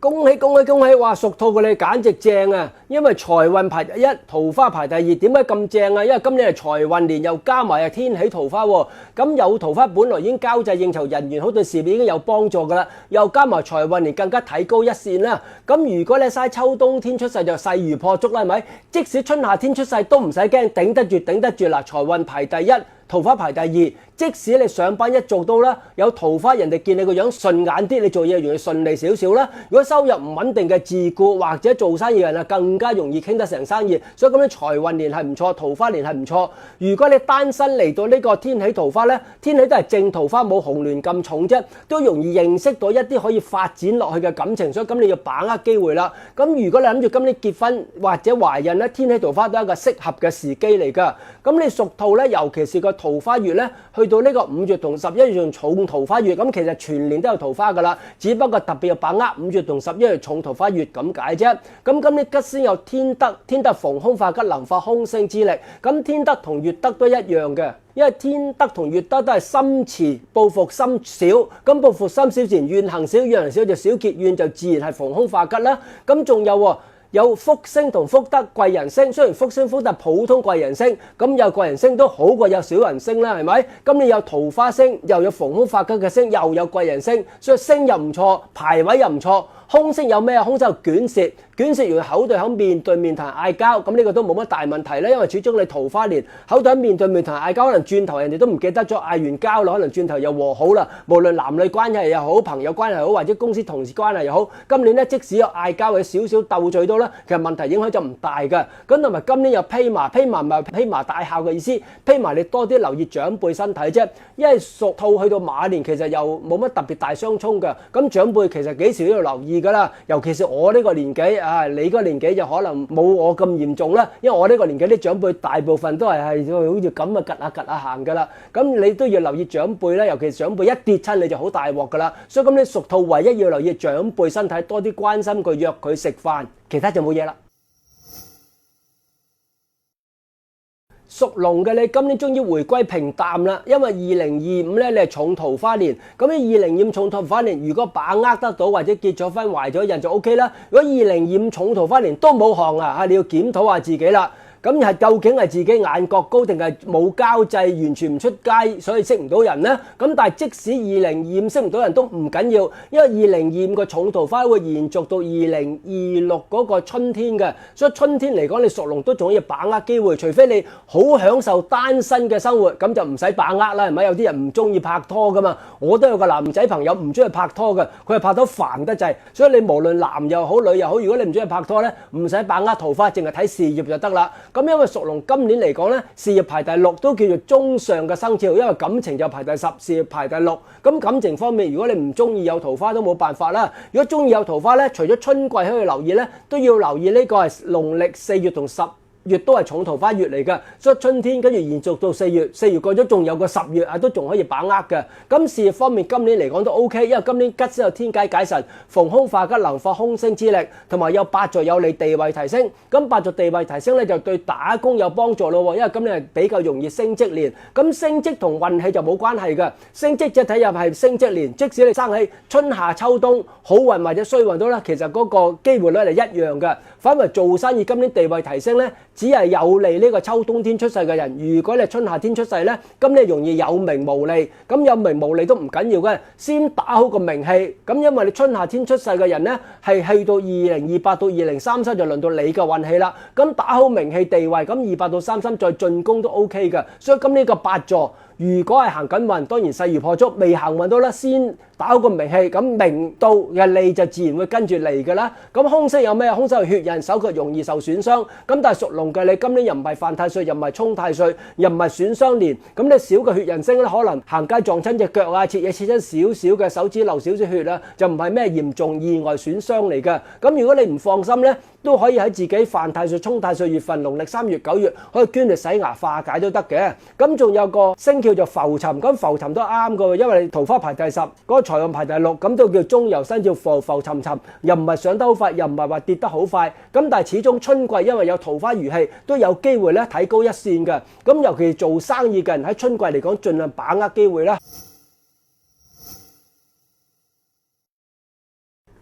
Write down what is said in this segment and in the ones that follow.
恭喜恭喜恭喜！哇，屬兔嘅你簡直正啊！因為財運排第一，桃花排第二。點解咁正啊？因為今年係財運年，又加埋天喜桃花喎。咁有桃花本來已經交際應酬，人緣好，對事業已經有幫助㗎啦。又加埋財運年，更加提高一線啦。咁如果你嘥秋冬天出世就勢如破竹啦，係咪？即使春夏天出世都唔使驚，頂得住頂得住嗱。財運排第一，桃花排第二。即使你上班一做到啦，有桃花，人哋見你個樣順眼啲，你做嘢容易順利少少啦。如果收入唔穩定嘅自僱或者做生意人啊，更加容易傾得成生意。所以咁樣財運年係唔錯，桃花年係唔錯。如果你單身嚟到呢個天喜桃花呢，天喜都係正桃花，冇紅鸞咁重啫，都容易認識到一啲可以發展落去嘅感情。所以咁你要把握機會啦。咁如果你諗住今年結婚或者懷孕呢，天喜桃花都係一個適合嘅時機嚟㗎。咁你屬兔呢，尤其是個桃花月呢，去到呢個5月同11月重桃花月，咁其實全年都有桃花㗎啦，只不過特別要把握5月同11月重桃花月咁解啫。咁今年吉先有天德，天德逢凶化吉，能發空星之力。咁天德同月德都一樣嘅，因為天德同月德都係心慈報復心少，咁報復心少自然怨行少，怨行少就少結怨，就自然係逢凶化吉啦。咁仲有喎。有福星同福德貴人星，雖然福星福德普通貴人星，咁有貴人星都好過有小人星啦，係咪？咁你有桃花星，又有逢凶化吉嘅星，又有貴人星，所以星又唔錯，排位又唔錯。空星有咩啊？空星有捲舌，捲舌容易口對口面對面同人嗌交，咁呢個都冇乜大問題啦，因為始終你桃花年口對口面對面同人嗌交，可能轉頭人哋都唔記得咗嗌完交啦，可能轉頭又和好啦。無論男女關係又好，朋友關係好，或者公司同事關係又好，今年咧即使有嗌交或者少少鬥嘴到啦，其實問題影響就唔大嘅。咁同埋今年有披麻，披麻唔係披麻戴孝嘅意思，披麻你多啲留意長輩身體啫，因為屬兔去到馬年其實又冇乜特別大相沖嘅，咁長輩其實幾時都要留意㗎啦，尤其是我呢個年紀啊，你個年紀就可能冇我咁嚴重啦，因為我呢個年紀啲長輩大部分都係好似咁啊，趌下趌下行㗎啦，咁你都要留意長輩啦，尤其是長輩一跌親你就好大鑊㗎啦，所以咁你屬兔唯一要留意長輩身體，多啲關心佢，約佢食飯，其他就冇嘢啦。屬龍嘅你今年終於回歸平淡啦，因為2025咧你係重桃花年，咁喺2025重桃花年，如果把握得到或者結咗婚懷咗孕就 OK 啦。如果2025重桃花年都冇行啊，你要檢討下自己啦。咁係究竟係自己眼角高定係冇交際，完全唔出街，所以識唔到人呢？咁但係即使2025識唔到人都唔緊要，因為2025個重桃花會延續到2026嗰個春天嘅，所以春天嚟講你屬龍都仲要把握機會，除非你好享受單身嘅生活，咁就唔使把握啦，係咪？有啲人唔中意拍拖噶嘛，我都有個男仔朋友唔中意拍拖嘅，佢係拍拖煩得滯，所以你無論男又好女又好，如果你唔中意拍拖呢，唔使把握桃花，淨係睇事業就得啦。咁因為屬龍今年嚟講咧，事業排第6都叫做中上嘅生肖，因為感情就排第10，事業排第6。咁感情方面，如果你唔中意有桃花都冇辦法啦。如果中意有桃花咧，除咗春季可以留意咧，都要留意呢個係農曆4月同10月都係重桃花月嚟嘅，所以春天跟住延續到4月，4月過咗仲有個10月啊，都仲可以把握嘅。咁事業方面今年嚟講都 OK， 因為今年吉先有天解解神，逢凶化吉，能發空星之力，同埋有8座有利地位提升。咁8座地位提升咧就對打工有幫助咯，因為今年係比較容易升職年。咁升職同運氣就冇關係嘅，升職即係睇入係升職年，即使你生喺春夏秋冬好運或者衰運都啦，其實嗰個機會率係一樣嘅。反為做生意今年地位提升咧，只係有利呢個秋冬天出世嘅人。如果你係春夏天出世咧，咁你容易有名無利。咁有名無利都唔緊要嘅，先打好個名氣。咁因為你春夏天出世嘅人咧，係去到2028到2033就輪到你嘅運氣啦。咁打好名氣地位，咁28到33再進攻都 OK 嘅。所以咁呢個8座。如果係行緊運，當然勢如破竹；未行運到啦，先打好個名氣，咁名到嘅利就自然會跟住嚟㗎啦。咁空星有咩？空星係血刃，手腳容易受損傷。咁但係屬龍嘅你今年又唔係犯太歲，又唔係沖太歲，又唔係損傷年。咁你少嘅血刃星咧，可能行街撞親隻腳啊，切嘢切親少少嘅手指流少少血啊，就唔係咩嚴重意外損傷嚟嘅。咁如果你唔放心咧，都可以喺自己犯太歲、沖太歲月份，農曆3月、9月可以捐嚟洗牙化解都得嘅。咁仲有個星叫做浮沉，咁浮沉都啱嘅，因為桃花排第10，嗰個財運排第6，咁都叫中游生肖浮浮沉沉，又唔係上得好快，又唔係話跌得好快。咁但係始終春季因為有桃花餘氣，都有機會咧睇高一線嘅。咁尤其是做生意嘅人喺春季嚟講，盡量把握機會啦。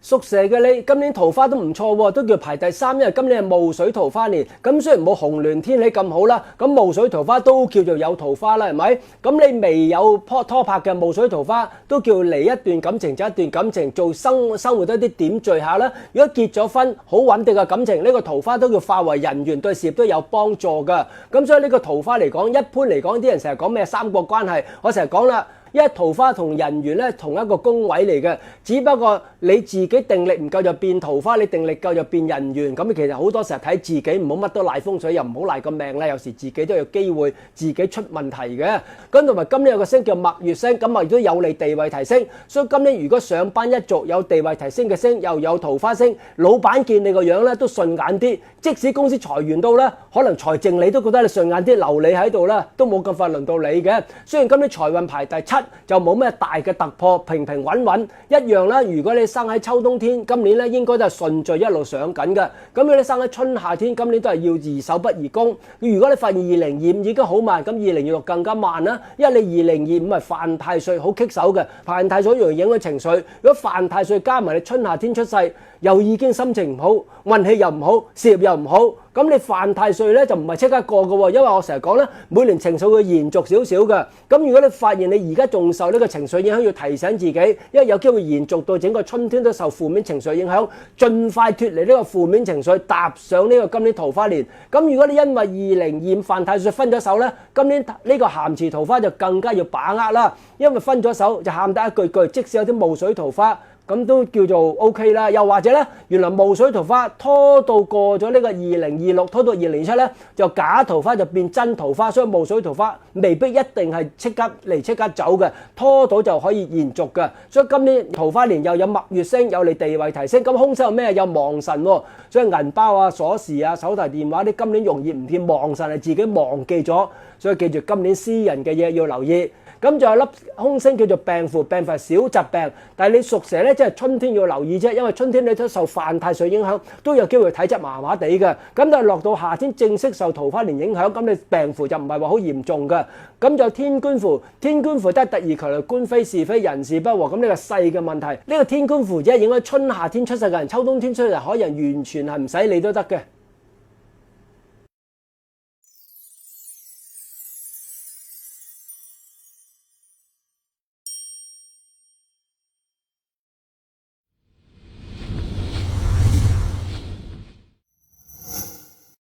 屬蛇嘅你今年桃花都唔錯喎，都叫排第3，因為今年係戊水桃花年。咁雖然冇紅鸞天喜咁好啦，咁戊水桃花都叫做有桃花啦，係咪？咁你未有拖拍嘅戊水桃花，都叫離一段感情就一段感情，做生活多啲點綴下啦。如果結咗婚，好穩定嘅感情，呢個桃花都叫化為人緣，對事業都有幫助㗎。咁所以呢個桃花嚟講，一般嚟講啲人成日講咩三角關係，我成日講啦。因為桃花同人緣咧同一個宮位嚟嘅，只不過你自己定力唔夠就變桃花，你定力夠就變人緣。咁其實好多時候睇自己，唔好乜都賴風水，又唔好賴個命啦。有時自己都有機會自己出問題嘅。咁同埋今年有個星叫墨月星，咁墨月都有利地位提升。所以今年如果上班一族有地位提升嘅星，又有桃花星，老闆見你個樣咧都順眼啲。即使公司裁員到咧，可能財政你都覺得你順眼啲，留你喺度啦，都冇咁快輪到你嘅。雖然今年財運排第7。就冇咩大嘅突破，平平穩穩一樣啦。如果你生喺秋冬天，今年咧應該都係順序一路上緊嘅。咁如果你生喺春夏天，今年都係要宜守不宜攻。如果你發現2025已經好慢，咁2026更加慢啦。因為你2025係犯太歲，好棘手嘅。犯太歲容易影響情緒。如果犯太歲加埋你春夏天出世，又已經心情唔好，運氣又唔好，事業又唔好。咁你犯太歲咧就唔係即刻過嘅喎，因為我成日講咧，每年情緒會延續少少嘅。咁如果你發現你而家仲受呢個情緒影響，要提醒自己，因為有機會延續到整個春天都受負面情緒影響，盡快脫離呢個負面情緒，踏上呢個今年桃花年。咁如果你因為2025犯太歲分咗手咧，今年呢個咸池桃花就更加要把握啦，因為分咗手就喊得一句句，即使有啲霧水桃花。咁都叫做 OK 啦，又或者咧，原來霧水桃花拖到過咗呢個2026，拖到2027咧，就假桃花就變真桃花，所以霧水桃花未必一定係即刻嚟即刻走嘅，拖到就可以延續嘅。所以今年桃花年又有墨月星，有你地位提升。咁凶星有咩？有亡神喎，所以銀包啊、鎖匙啊、手提電話啲今年容易唔見，亡神係自己忘記咗，所以記住今年私人嘅嘢要留意。咁就有粒凶星叫做病符，病符係小疾病，但係你屬蛇咧，即係春天要留意啫，因為春天你都受犯太歲影響，都有機會體質麻麻地嘅。咁但係落到夏天正式受桃花年影響，咁你病符就唔係話好嚴重嘅。咁就天官符，天官符都係突如其來官非是非人事不和，咁呢個細嘅問題。呢個天官符只係影響春夏天出世嘅人，秋冬天出世嘅海人完全係唔使理都得嘅。